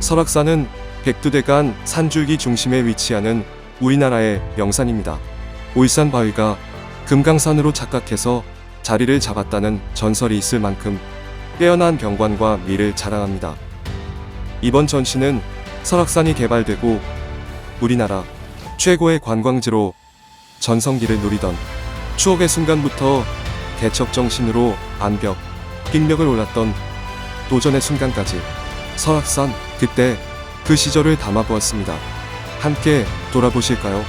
설악산은 백두대간 산줄기 중심에 위치하는 우리나라의 명산입니다. 오일산 바위가 금강산으로 착각해서 자리를 잡았다는 전설이 있을 만큼 빼어난 경관과 미를 자랑합니다. 이번 전시는 설악산이 개발되고 우리나라 최고의 관광지로 전성기를 누리던 추억의 순간부터 개척정신으로 암벽, 빅력을 올랐던 도전의 순간까지 설악산, 그때 그 시절을 담아보았습니다. 함께 돌아보실까요?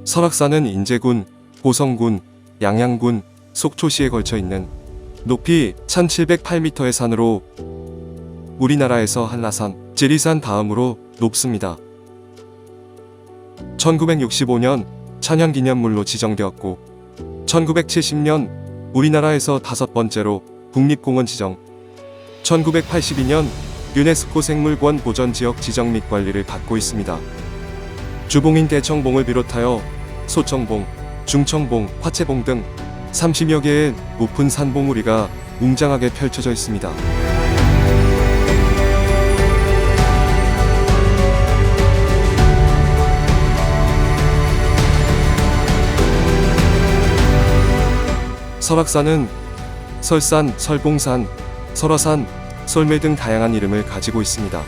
설악산은 인제군, 고성군, 양양군, 속초시에 걸쳐 있는 높이 1708m의 산으로 우리나라에서 한라산, 지리산 다음으로 높습니다. 1965년 천연기념물로 지정되었고 1970년 우리나라에서 5번째로 국립공원 지정, 1982년 유네스코 생물권 보전지역 지정 및 관리를 받고 있습니다. 주봉인 대청봉을 비롯하여 소청봉, 중청봉, 화채봉 등 30여 개의 높은 산봉우리가 웅장하게 펼쳐져 있습니다. 설악산은 설산, 설봉산, 설화산, 설매 등 다양한 이름을 가지고 있습니다.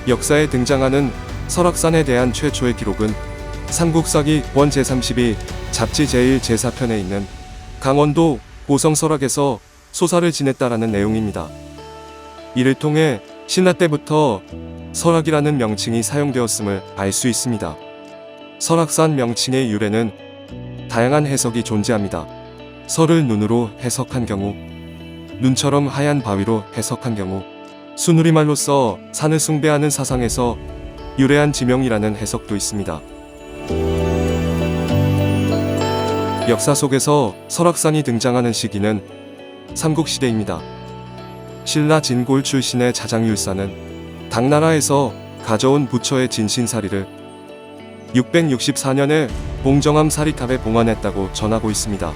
역사에 등장하는 설악산에 대한 최초의 기록은 삼국사기 원 제32 잡지 제1 제4편에 있는 강원도 고성 설악에서 소사를 지냈다라는 내용입니다. 이를 통해 신라 때부터 설악이라는 명칭이 사용되었음을 알 수 있습니다. 설악산 명칭의 유래는 다양한 해석이 존재합니다. 설을 눈으로 해석한 경우, 눈처럼 하얀 바위로 해석한 경우, 순우리말로써 산을 숭배하는 사상에서 유래한 지명이라는 해석도 있습니다. 역사 속에서 설악산이 등장하는 시기는 삼국시대입니다. 신라 진골 출신의 자장율사는 당나라에서 가져온 부처의 진신사리를 664년에 봉정암 사리탑에 봉안했다고 전하고 있습니다.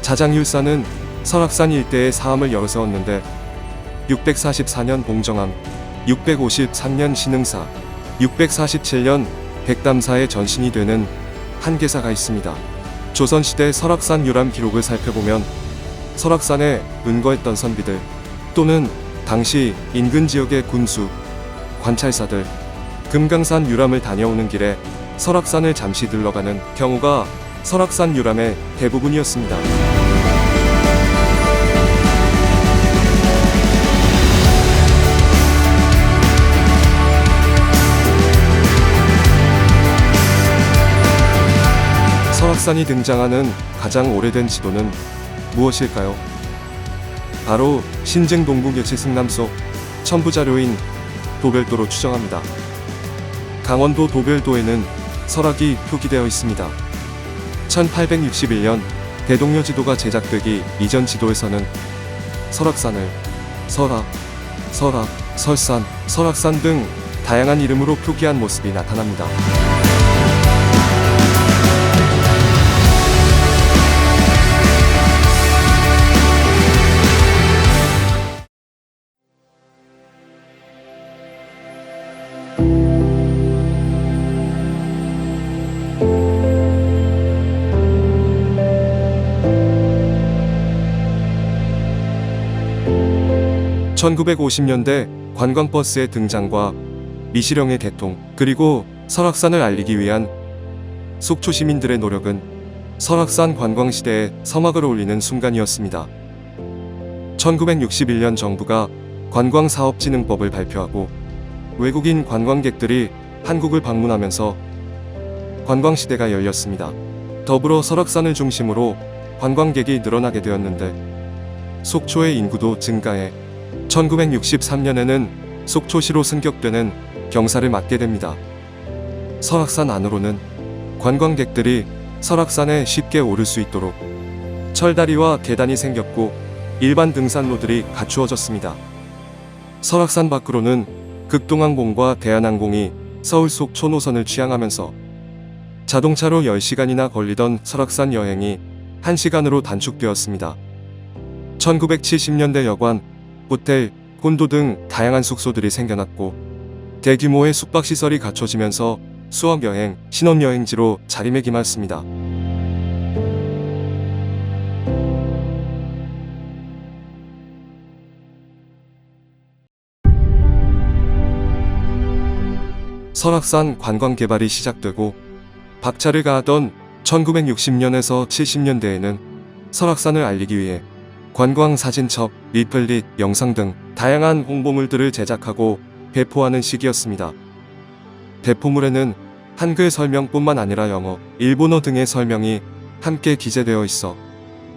자장율사는 설악산 일대에 사암을 여러 세웠는데 644년 봉정암, 653년 신흥사, 647년 백담사의 전신이 되는 한계사가 있습니다. 조선시대 설악산 유람 기록을 살펴보면 설악산에 은거했던 선비들 또는 당시 인근 지역의 군수, 관찰사들, 금강산 유람을 다녀오는 길에 설악산을 잠시 들러가는 경우가 설악산 유람의 대부분이었습니다. 설악산이 등장하는 가장 오래된 지도는 무엇일까요? 바로 신증 동북여치 승남속 첨부자료인 도별도로 추정합니다. 강원도 도별도에는 설악이 표기되어 있습니다. 1861년 대동여 지도가 제작되기 이전 지도에서는 설악산을 설악, 설산, 설악산 등 다양한 이름으로 표기한 모습이 나타납니다. (1950년대) 관광버스의 등장과 미시령의 개통, 그리고 설악산을 알리기 위한 속초 시민들의 노력은 설악산 관광시대에 서막을 올리는 순간이었습니다. 1961년 정부가 관광사업진흥법을 발표하고 외국인 관광객들이 한국을 방문하면서 관광시대가 열렸습니다. 더불어 설악산을 중심으로 관광객이 늘어나게 되었는데 속초의 인구도 증가해 1963년에는 속초시로 승격되는 경사를 맞게 됩니다. 설악산 안으로는 관광객들이 설악산에 쉽게 오를 수 있도록 철다리와 계단이 생겼고 일반 등산로들이 갖추어졌습니다. 설악산 밖으로는 극동항공과 대한항공이 서울 속초 노선을 취항하면서 자동차로 10시간이나 걸리던 설악산 여행이 1시간으로 단축되었습니다. 1970년대 여관, 호텔, 콘도 등 다양한 숙소들이 생겨났고 대규모의 숙박시설이 갖춰지면서 수학여행, 신혼여행지로 자리매김했습니다. 설악산 관광 개발이 시작되고 박차를 가하던 1960년에서 70년대에는 설악산을 알리기 위해 관광 사진첩, 리플릿, 영상 등 다양한 홍보물들을 제작하고 배포하는 시기였습니다. 배포물에는 한글 설명뿐만 아니라 영어, 일본어 등의 설명이 함께 기재되어 있어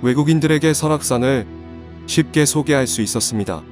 외국인들에게 설악산을 쉽게 소개할 수 있었습니다.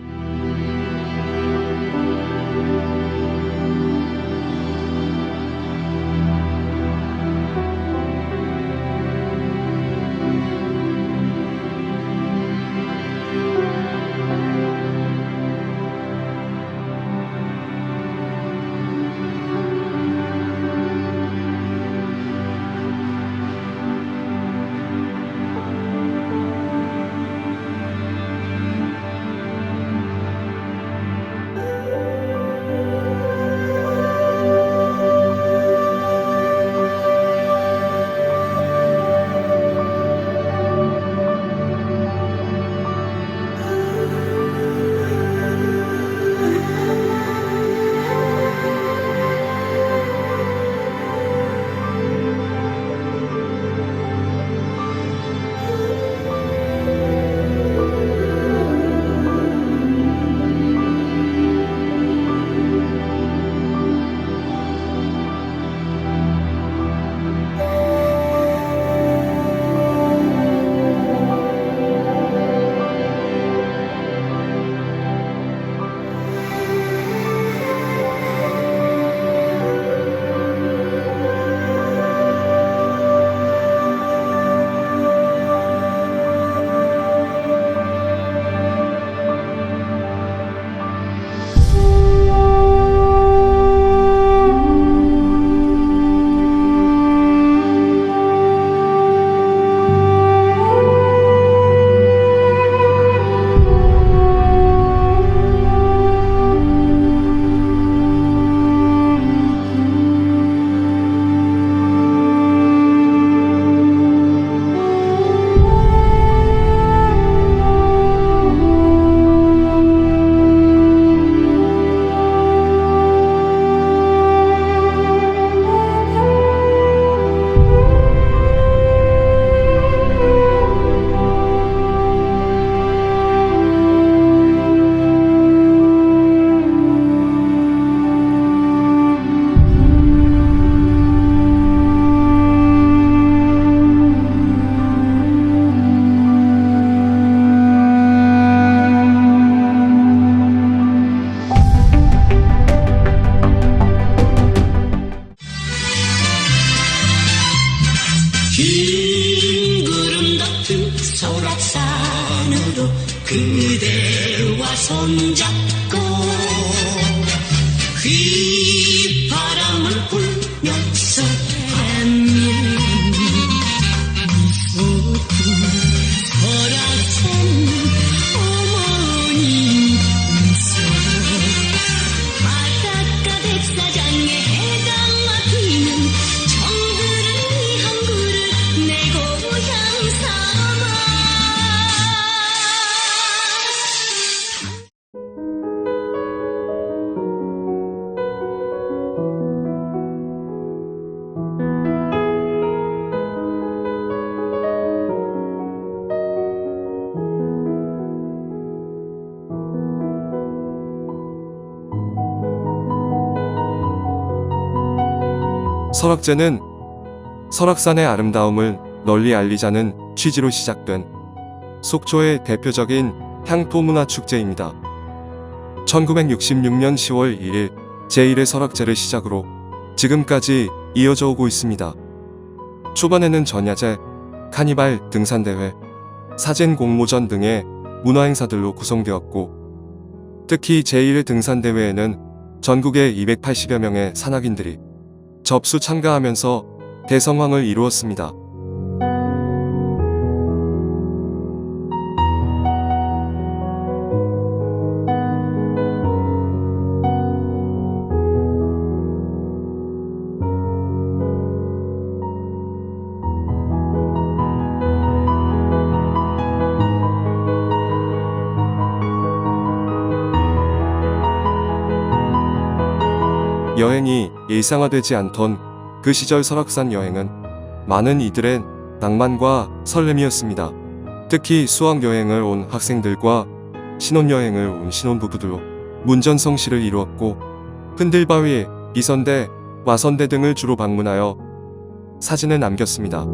긴 구름 덮은 설악산으로 그대와 손잡고 휘바람을 불면서 안녕 설악산 어머니 웃어 바닷가 백사장에 해가 막히는 정들은 이 항구를 내 고향 삼아 설악제는 설악산의 아름다움을 널리 알리자는 취지로 시작된 속초의 대표적인 향토문화축제입니다. 1966년 10월 1일 제1회 설악제를 시작으로 지금까지 이어져 오고 있습니다. 초반에는 전야제, 카니발, 등산대회, 사진 공모전 등의 문화행사들로 구성되었고, 특히 제1 등산대회에는 전국의 280여 명의 산악인들이 접수 참가하면서 대성황을 이루었습니다. 여행이 일상화되지 않던 그 시절 설악산 여행은 많은 이들의 낭만과 설렘이었습니다. 특히 수학여행을 온 학생들과 신혼여행을 온 신혼부부들로 문전성시를 이루었고, 흔들바위, 이선대, 와선대 등을 주로 방문하여 사진을 남겼습니다.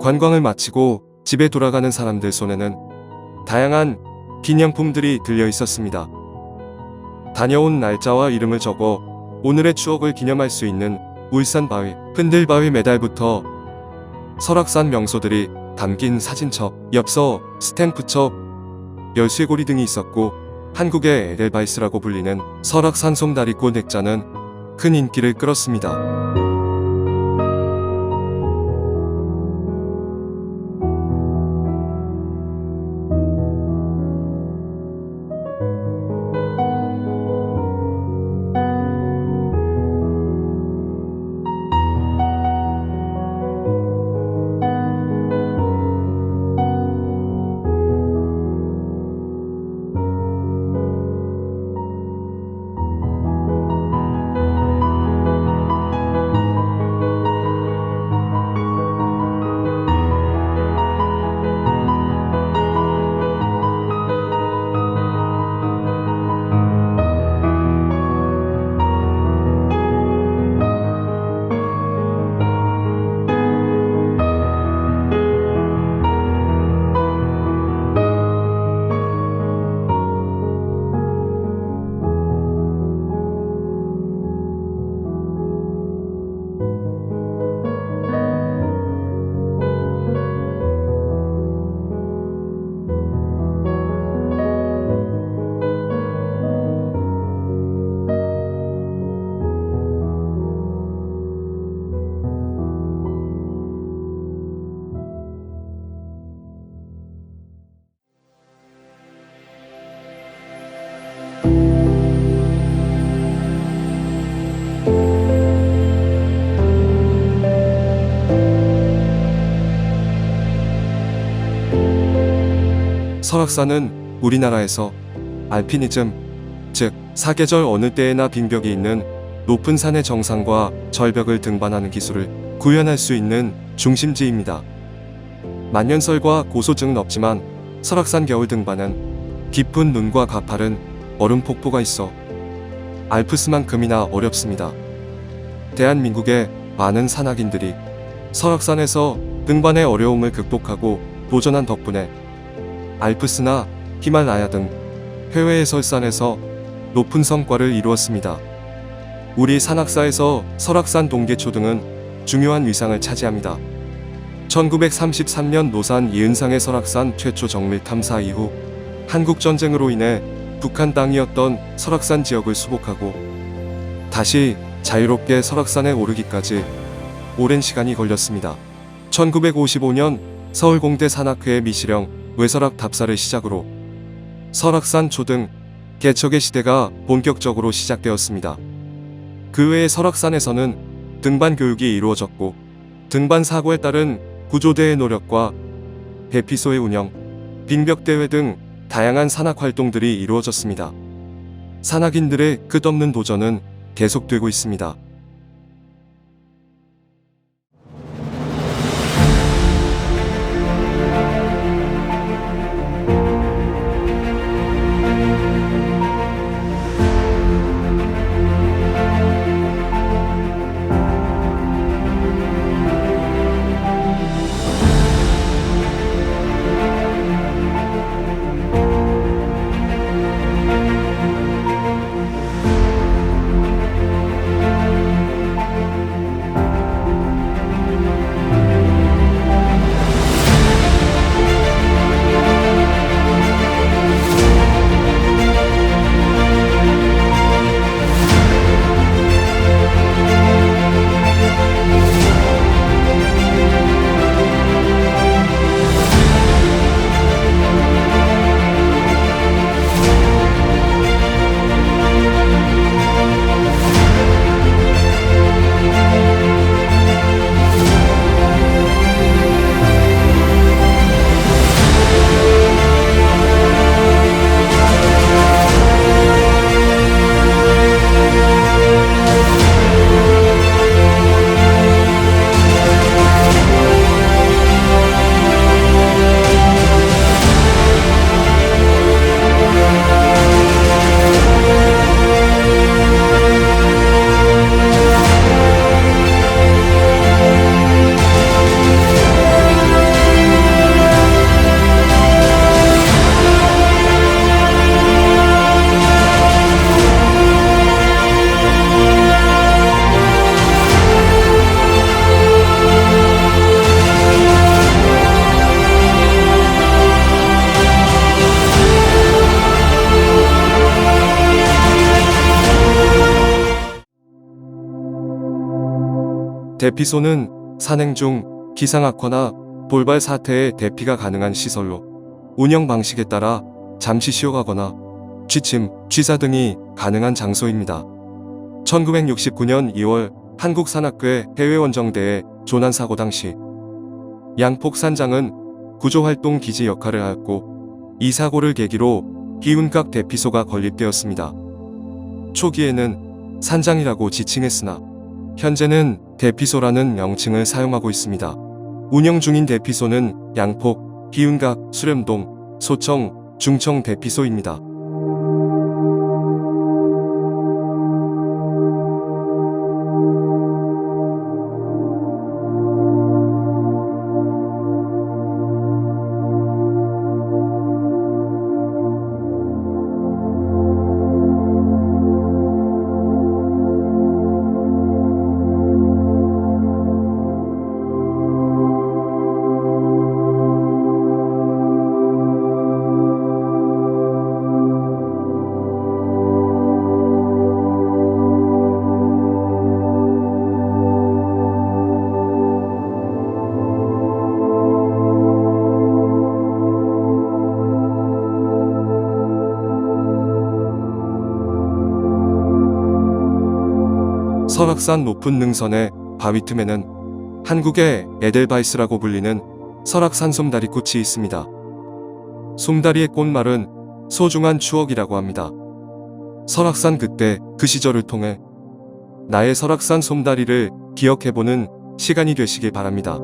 관광을 마치고 집에 돌아가는 사람들 손에는 다양한 기념품들이 들려 있었습니다. 다녀온 날짜와 이름을 적어 오늘의 추억을 기념할 수 있는 울산바위, 흔들바위 메달부터 설악산 명소들이 담긴 사진첩, 엽서, 스탬프첩, 열쇠고리 등이 있었고, 한국의 에델바이스라고 불리는 설악산 솜다리꽃 액자는 큰 인기를 끌었습니다. 설악산은 우리나라에서 알피니즘, 즉 사계절 어느 때에나 빙벽이 있는 높은 산의 정상과 절벽을 등반하는 기술을 구현할 수 있는 중심지입니다. 만년설과 고소증은 없지만 설악산 겨울 등반은 깊은 눈과 가파른 얼음 폭포가 있어 알프스만큼이나 어렵습니다. 대한민국의 많은 산악인들이 설악산에서 등반의 어려움을 극복하고 도전한 덕분에 알프스나 히말라야 등 해외의 설산에서 높은 성과를 이루었습니다. 우리 산악사에서 설악산 동계초등은 중요한 위상을 차지합니다. 1933년 노산 이은상의 설악산 최초 정밀 탐사 이후 한국전쟁으로 인해 북한 땅이었던 설악산 지역을 수복하고 다시 자유롭게 설악산에 오르기까지 오랜 시간이 걸렸습니다. 1955년 서울공대 산악회의 미시령 외설악 답사를 시작으로 설악산 초등 개척의 시대가 본격적으로 시작되었습니다. 그 외에 설악산에서는 등반 교육이 이루어졌고 등반 사고에 따른 구조대의 노력과 대피소의 운영, 빙벽대회 등 다양한 산악 활동들이 이루어졌습니다. 산악인들의 끝없는 도전은 계속되고 있습니다. 대피소는 산행 중 기상악화나 돌발 사태의 대피가 가능한 시설로 운영 방식에 따라 잠시 쉬어가거나 취침, 취사 등이 가능한 장소입니다. 1969년 2월 한국산악회 해외원정대회 조난사고 당시 양폭 산장은 구조활동 기지 역할을 하였고 이 사고를 계기로 희운각 대피소가 건립되었습니다. 초기에는 산장이라고 지칭했으나 현재는 대피소라는 명칭을 사용하고 있습니다. 운영 중인 대피소는 양폭, 희운각, 수렴동, 소청, 중청 대피소입니다. 설악산 높은 능선의 바위 틈에는 한국의 에델바이스라고 불리는 설악산 솜다리꽃이 있습니다. 솜다리의 꽃말은 소중한 추억이라고 합니다. 설악산 그때 그 시절을 통해 나의 설악산 솜다리를 기억해보는 시간이 되시길 바랍니다.